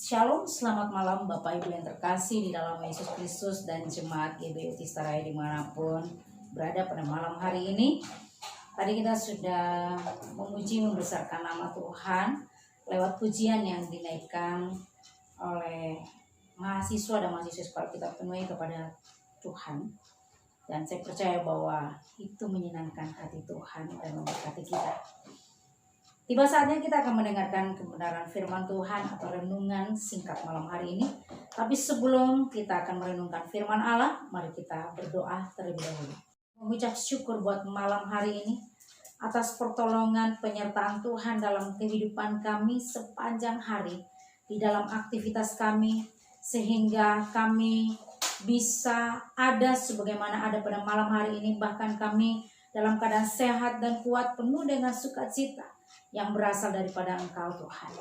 Shalom, selamat malam Bapak Ibu yang terkasih di dalam Yesus Kristus dan Jemaat GBI Tistaraya dimanapun berada pada malam hari ini. Tadi kita sudah memuji membesarkan nama Tuhan lewat pujian yang dinaikkan oleh mahasiswa dan mahasiswa sekolah kita penuhi kepada Tuhan. Dan saya percaya bahwa itu menyenangkan hati Tuhan dan memberkati kita. Tiba saatnya kita akan mendengarkan kebenaran firman Tuhan atau renungan singkat malam hari ini. Tapi sebelum kita akan merenungkan firman Allah, mari kita berdoa terlebih dahulu. Mengucap syukur buat malam hari ini atas pertolongan penyertaan Tuhan dalam kehidupan kami sepanjang hari, di dalam aktivitas kami, sehingga kami bisa ada sebagaimana ada pada malam hari ini. Bahkan kami dalam keadaan sehat dan kuat, penuh dengan sukacita yang berasal daripada Engkau Tuhan.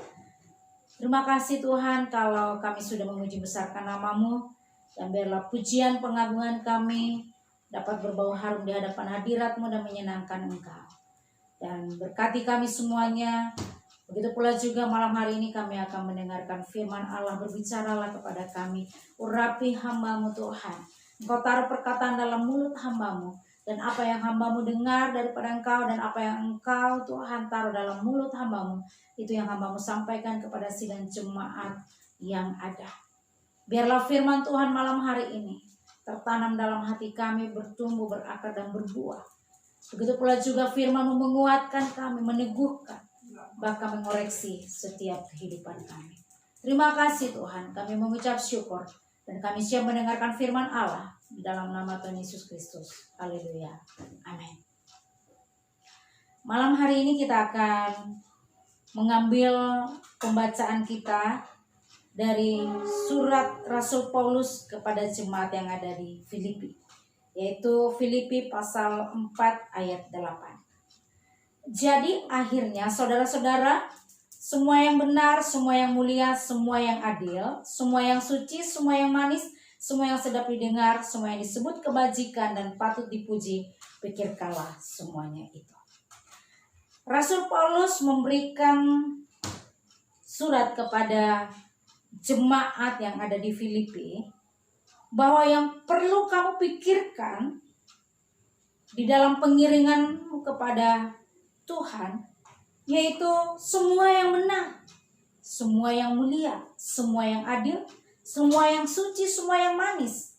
Terima kasih Tuhan kalau kami sudah memuji besarkan nama-Mu, dan biarlah pujian pengagungan kami dapat berbau harum di hadapan hadirat-Mu dan menyenangkan Engkau. Dan berkati kami semuanya. Begitu pula juga malam hari ini kami akan mendengarkan firman Allah. Berbicaralah kepada kami, urapi hamba-Mu Tuhan. Engkau taruh perkataan dalam mulut hamba-Mu, dan apa yang hamba-Mu dengar daripada Engkau, dan apa yang Engkau Tuhan taruh dalam mulut hamba-Mu, itu yang hamba-Mu sampaikan kepada sidang jemaat yang ada. Biarlah firman Tuhan malam hari ini tertanam dalam hati kami, bertumbuh, berakar, dan berbuah. Begitu pula juga firman-Mu menguatkan kami, meneguhkan, bahkan mengoreksi setiap kehidupan kami. Terima kasih Tuhan, kami mengucap syukur, dan kami siap mendengarkan firman Allah di dalam nama Tuhan Yesus Kristus. Haleluya. Amin. Malam hari ini kita akan mengambil pembacaan kita dari surat Rasul Paulus kepada jemaat yang ada di Filipi, yaitu Filipi pasal 4 ayat 8. Jadi akhirnya saudara-saudara, semua yang benar, semua yang mulia, semua yang adil, semua yang suci, semua yang manis, semua yang sedap didengar, semua yang disebut kebajikan dan patut dipuji, pikirkanlah semuanya itu. Rasul Paulus memberikan surat kepada jemaat yang ada di Filipi, bahwa yang perlu kamu pikirkan di dalam pengiringanmu kepada Tuhan, yaitu semua yang benar, semua yang mulia, semua yang adil, semua yang suci, semua yang manis,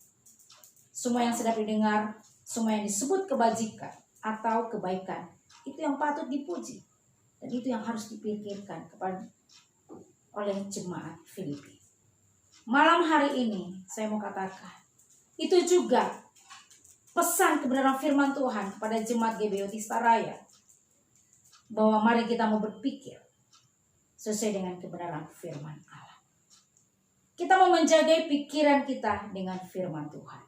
semua yang sedap didengar, semua yang disebut kebajikan atau kebaikan, itu yang patut dipuji, dan itu yang harus dipikirkan kepada oleh jemaat Filipi. Malam hari ini saya mau katakan, itu juga pesan kebenaran firman Tuhan kepada jemaat GBI Tistaraya, bahwa mari kita mau berpikir sesuai dengan kebenaran firman Allah. Kita mau menjaga pikiran kita dengan firman Tuhan.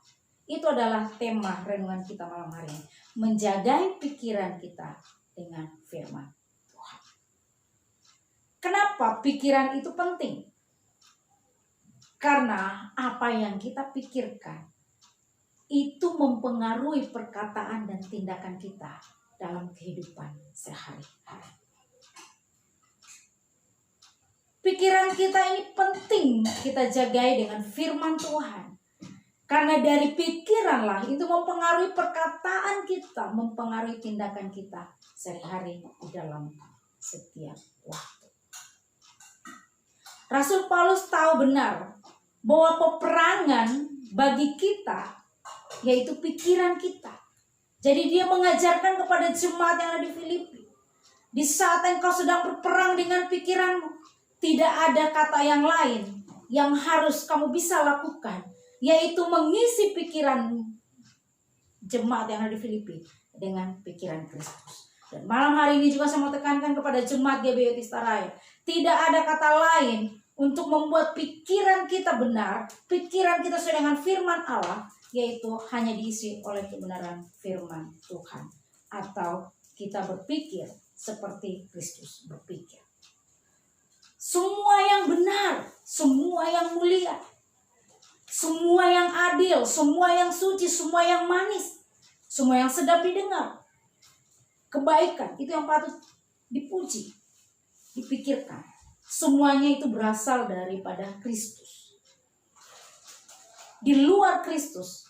Itu adalah tema renungan kita malam hari ini. Menjaga pikiran kita dengan firman Tuhan. Kenapa pikiran itu penting? Karena apa yang kita pikirkan itu mempengaruhi perkataan dan tindakan kita dalam kehidupan sehari-hari. Pikiran kita ini penting kita jagai dengan firman Tuhan. Karena dari pikiranlah itu mempengaruhi perkataan kita, mempengaruhi tindakan kita sehari-hari di dalam setiap waktu. Rasul Paulus tahu benar bahwa peperangan bagi kita yaitu pikiran kita. Jadi dia mengajarkan kepada jemaat yang ada di Filipi, di saat engkau sedang berperang dengan pikiranmu, tidak ada kata yang lain yang harus kamu bisa lakukan, yaitu mengisi pikiran jemaat yang ada di Filipi dengan pikiran Kristus. Dan malam hari ini juga saya mau tekankan kepada jemaat GBI Tistaraya, tidak ada kata lain untuk membuat pikiran kita benar, pikiran kita sesuai dengan firman Allah, yaitu hanya diisi oleh kebenaran firman Tuhan, atau kita berpikir seperti Kristus berpikir. Semua yang benar, semua yang mulia, semua yang adil, semua yang suci, semua yang manis, semua yang sedap didengar, kebaikan, itu yang patut dipuji, dipikirkan. semuanya itu berasal daripada Kristus. Di luar Kristus,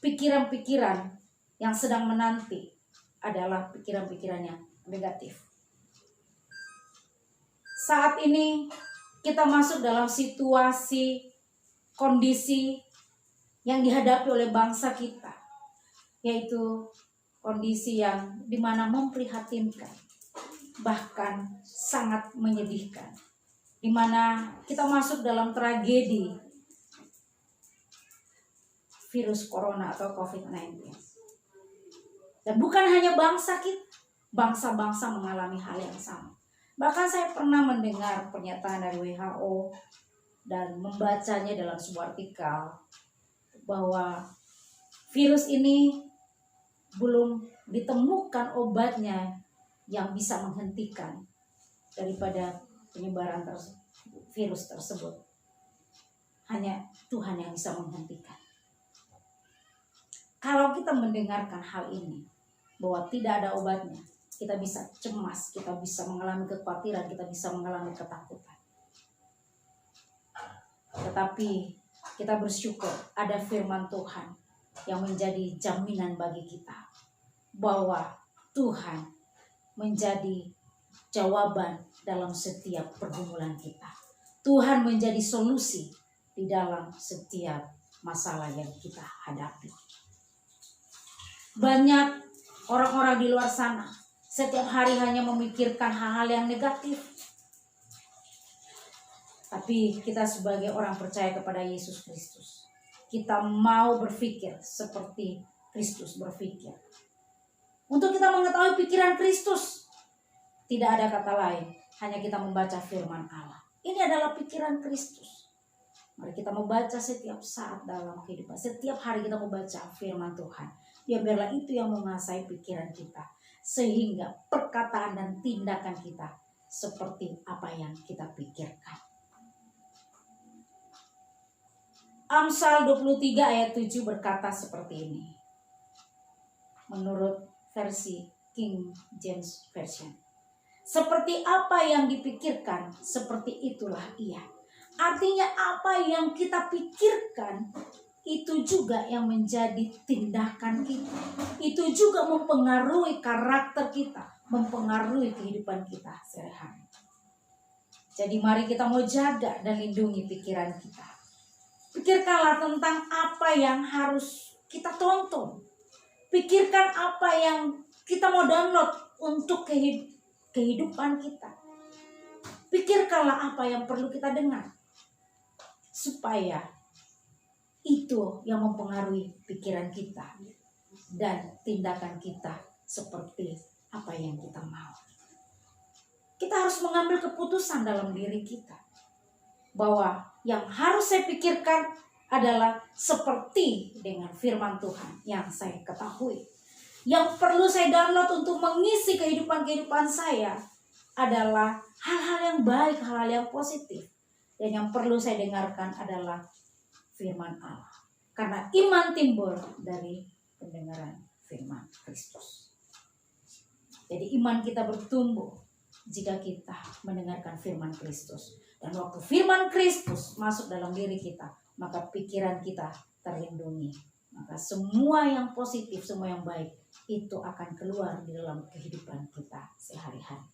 pikiran-pikiran yang sedang menanti adalah pikiran-pikiran yang negatif. Saat ini kita masuk dalam situasi, kondisi yang dihadapi oleh bangsa kita, yaitu kondisi yang dimana memprihatinkan, bahkan sangat menyedihkan, dimana kita masuk dalam tragedi virus corona atau COVID-19. Dan bukan hanya bangsa kita, bangsa-bangsa mengalami hal yang sama. Bahkan saya pernah mendengar pernyataan dari WHO dan membacanya dalam sebuah artikel bahwa virus ini belum ditemukan obatnya yang bisa menghentikan daripada penyebaran virus tersebut. Hanya Tuhan yang bisa menghentikan. Kalau kita mendengarkan hal ini, bahwa tidak ada obatnya, kita bisa cemas, kita bisa mengalami kekhawatiran, kita bisa mengalami ketakutan. Tetapi kita bersyukur ada firman Tuhan yang menjadi jaminan bagi kita, bahwa Tuhan menjadi jawaban dalam setiap pergumulan kita. Tuhan menjadi solusi di dalam setiap masalah yang kita hadapi. Banyak orang-orang di luar sana setiap hari hanya memikirkan hal-hal yang negatif. Tapi kita sebagai orang percaya kepada Yesus Kristus, kita mau berpikir seperti Kristus berpikir. Untuk kita mengetahui pikiran Kristus, tidak ada kata lain, hanya kita membaca firman Allah. Ini adalah pikiran Kristus. Mari kita membaca setiap saat dalam kehidupan. Setiap hari kita membaca firman Tuhan. Ya biarlah itu yang menguasai pikiran kita. Sehingga perkataan dan tindakan kita seperti apa yang kita pikirkan. Amsal 23 ayat 7 berkata seperti ini. Menurut versi King James Version. Seperti apa yang dipikirkan, seperti itulah ia. Artinya apa yang kita pikirkan, itu juga yang menjadi tindakan kita. Itu juga mempengaruhi karakter kita, mempengaruhi kehidupan kita sehari-hari. Jadi mari kita mau jaga dan lindungi pikiran kita. Pikirkanlah tentang apa yang harus kita tonton. Pikirkan apa yang kita mau download untuk kehidupan kita. Pikirkanlah apa yang perlu kita dengar. Supaya itu yang mempengaruhi pikiran kita dan tindakan kita seperti apa yang kita mau. Kita harus mengambil keputusan dalam diri kita bahwa yang harus saya pikirkan adalah seperti dengan firman Tuhan yang saya ketahui. Yang perlu saya download untuk mengisi kehidupan saya adalah hal-hal yang baik, hal-hal yang positif. Dan yang perlu saya dengarkan adalah firman Allah. Karena iman timbul dari pendengaran firman Kristus. Jadi iman kita bertumbuh jika kita mendengarkan firman Kristus. Dan waktu firman Kristus masuk dalam diri kita, maka pikiran kita terlindungi. Maka semua yang positif, semua yang baik, itu akan keluar di dalam kehidupan kita sehari-hari.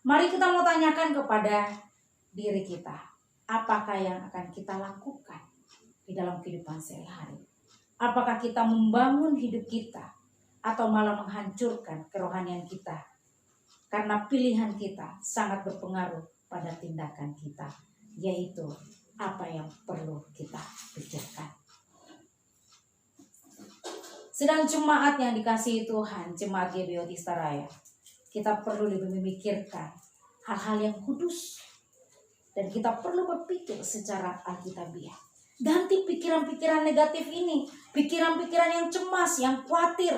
Mari kita mau tanyakan kepada diri kita, apakah yang akan kita lakukan di dalam kehidupan sehari-hari? Apakah kita membangun hidup kita atau malah menghancurkan kerohanian kita? Karena pilihan kita sangat berpengaruh pada tindakan kita, yaitu apa yang perlu kita pikirkan. Sedang jemaat yang dikasihi Tuhan, jemaat GBO Tistaraya, kita perlu lebih memikirkan hal-hal yang kudus. Dan kita perlu berpikir secara alkitabiah. Ganti pikiran-pikiran negatif ini. Pikiran-pikiran yang cemas, yang khawatir.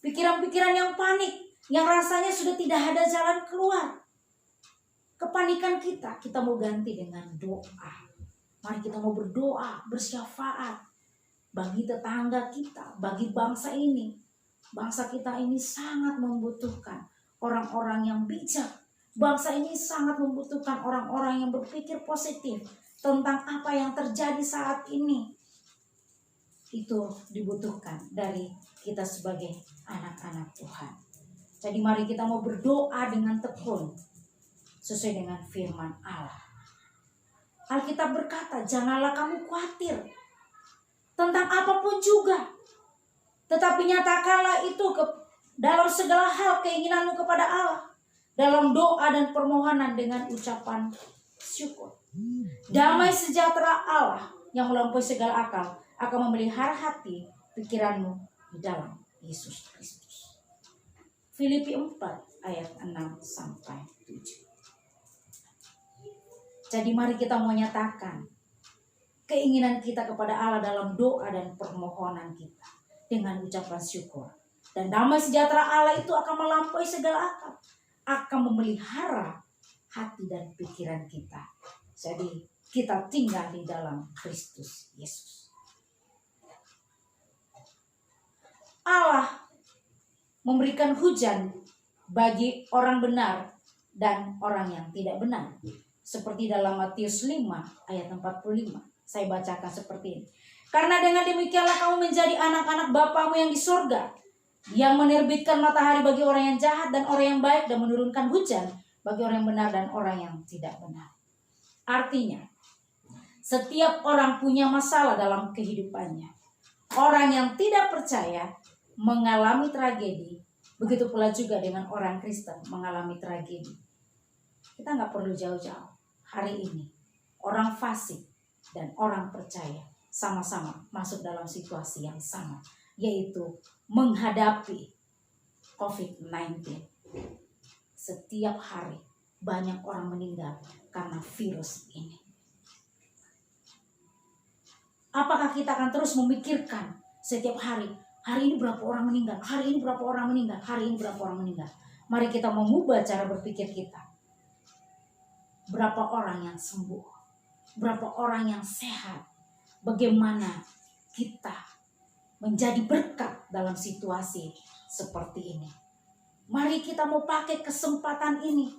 Pikiran-pikiran yang panik. Yang rasanya sudah tidak ada jalan keluar. Kepanikan kita mau ganti dengan doa. Mari kita mau berdoa, bersyafaat. Bagi tetangga kita, bagi bangsa ini. Bangsa kita ini sangat membutuhkan orang-orang yang bijak. Bangsa ini sangat membutuhkan orang-orang yang berpikir positif tentang apa yang terjadi saat ini. Itu dibutuhkan dari kita sebagai anak-anak Tuhan. Jadi mari kita mau berdoa dengan tekun sesuai dengan firman Allah. Alkitab berkata, janganlah kamu khawatir tentang apapun juga, tetapi nyatakanlah itu dalam segala hal keinginanmu kepada Allah, dalam doa dan permohonan dengan ucapan syukur. Damai sejahtera Allah yang melampaui segala akal akan memelihara hati pikiranmu di dalam Yesus Kristus. Filipi 4 ayat 6 sampai 7. Jadi mari kita mau nyatakan keinginan kita kepada Allah dalam doa dan permohonan kita dengan ucapan syukur. Dan damai sejahtera Allah itu akan melampaui segala akal, akan memelihara hati dan pikiran kita. Jadi kita tinggal di dalam Kristus Yesus. Allah memberikan hujan bagi orang benar dan orang yang tidak benar. Seperti dalam Matius 5 ayat 45. Saya bacakan seperti ini. Karena dengan demikianlah kamu menjadi anak-anak Bapamu yang di surga, yang menerbitkan matahari bagi orang yang jahat dan orang yang baik, dan menurunkan hujan bagi orang yang benar dan orang yang tidak benar. Artinya, setiap orang punya masalah dalam kehidupannya. Orang yang tidak percaya mengalami tragedi, begitu pula juga dengan orang Kristen mengalami tragedi. Kita nggak perlu jauh-jauh. Hari ini, orang fasik dan orang percaya sama-sama masuk dalam situasi yang sama, yaitu menghadapi COVID-19. Setiap hari banyak orang meninggal karena virus ini. Apakah kita akan terus memikirkan setiap hari ini berapa orang meninggal, hari ini berapa orang meninggal, hari ini berapa orang meninggal? Mari kita mengubah cara berpikir kita. Berapa orang yang sembuh, berapa orang yang sehat, bagaimana kita menjadi berkat dalam situasi seperti ini. Mari kita mau pakai kesempatan ini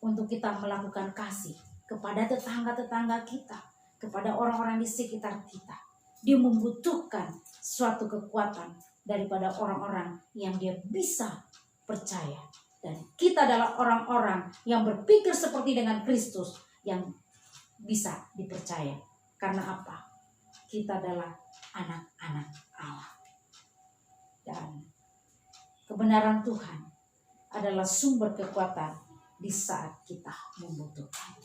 untuk kita melakukan kasih kepada tetangga-tetangga kita, kepada orang-orang di sekitar kita. Dia membutuhkan suatu kekuatan daripada orang-orang yang dia bisa percaya. Dan kita adalah orang-orang yang berpikir seperti dengan Kristus yang bisa dipercaya. Karena apa? Kita adalah anak-anak Allah. Dan kebenaran Tuhan adalah sumber kekuatan di saat kita membutuhkan.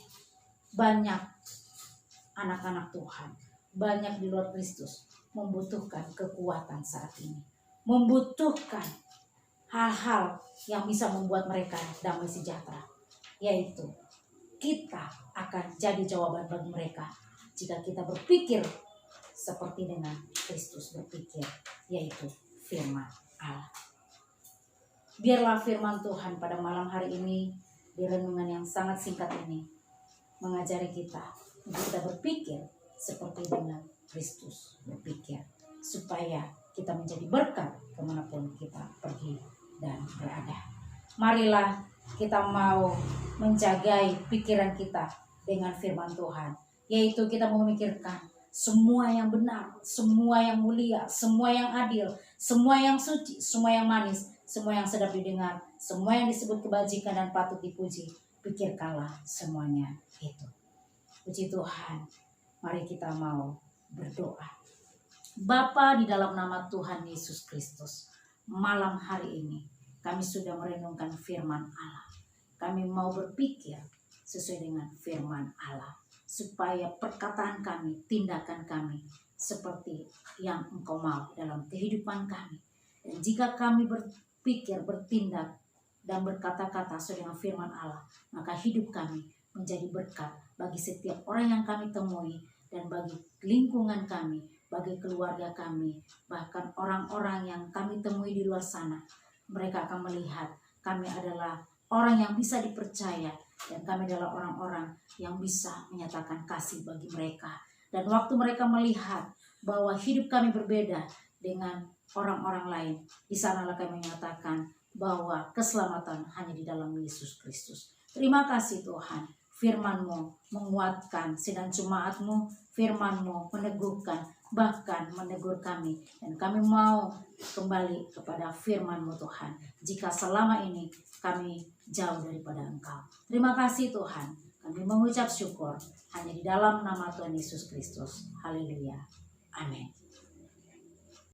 Banyak anak-anak Tuhan, banyak di luar Kristus membutuhkan kekuatan saat ini. Membutuhkan hal-hal yang bisa membuat mereka damai sejahtera. Yaitu kita akan jadi jawaban bagi mereka jika kita berpikir seperti dengan Kristus berpikir, yaitu firman Allah. Biarlah firman Tuhan pada malam hari ini, di renungan yang sangat singkat ini, mengajari kita untuk kita berpikir seperti dengan Kristus berpikir, supaya kita menjadi berkat kemanapun kita pergi dan berada. Marilah kita mau menjagai pikiran kita dengan firman Tuhan, yaitu kita memikirkan semua yang benar, semua yang mulia, semua yang adil, semua yang suci, semua yang manis, semua yang sedap didengar, semua yang disebut kebajikan dan patut dipuji. Pikirkanlah semuanya itu. Puji Tuhan. Mari kita mau berdoa. Bapa, di dalam nama Tuhan Yesus Kristus, malam hari ini kami sudah merenungkan firman Allah. Kami mau berpikir sesuai dengan firman Allah, supaya perkataan kami, tindakan kami seperti yang Engkau mau dalam kehidupan kami. Dan jika kami berpikir, bertindak, dan berkata-kata sesuai dengan firman Allah, maka hidup kami menjadi berkat bagi setiap orang yang kami temui, dan bagi lingkungan kami, bagi keluarga kami, bahkan orang-orang yang kami temui di luar sana. Mereka akan melihat kami adalah orang yang bisa dipercaya, dan kami adalah orang-orang yang bisa menyatakan kasih bagi mereka. Dan waktu mereka melihat bahwa hidup kami berbeda dengan orang-orang lain, di sanalah kami menyatakan bahwa keselamatan hanya di dalam Yesus Kristus. Terima kasih Tuhan, firman-Mu menguatkan sidang jemaat-Mu, firman-Mu meneguhkan, bahkan menegur kami. Dan kami mau kembali kepada firman-Mu Tuhan, jika selama ini kami jauh daripada Engkau. Terima kasih Tuhan, kami mengucap syukur hanya di dalam nama Tuhan Yesus Kristus. Haleluya. Amin.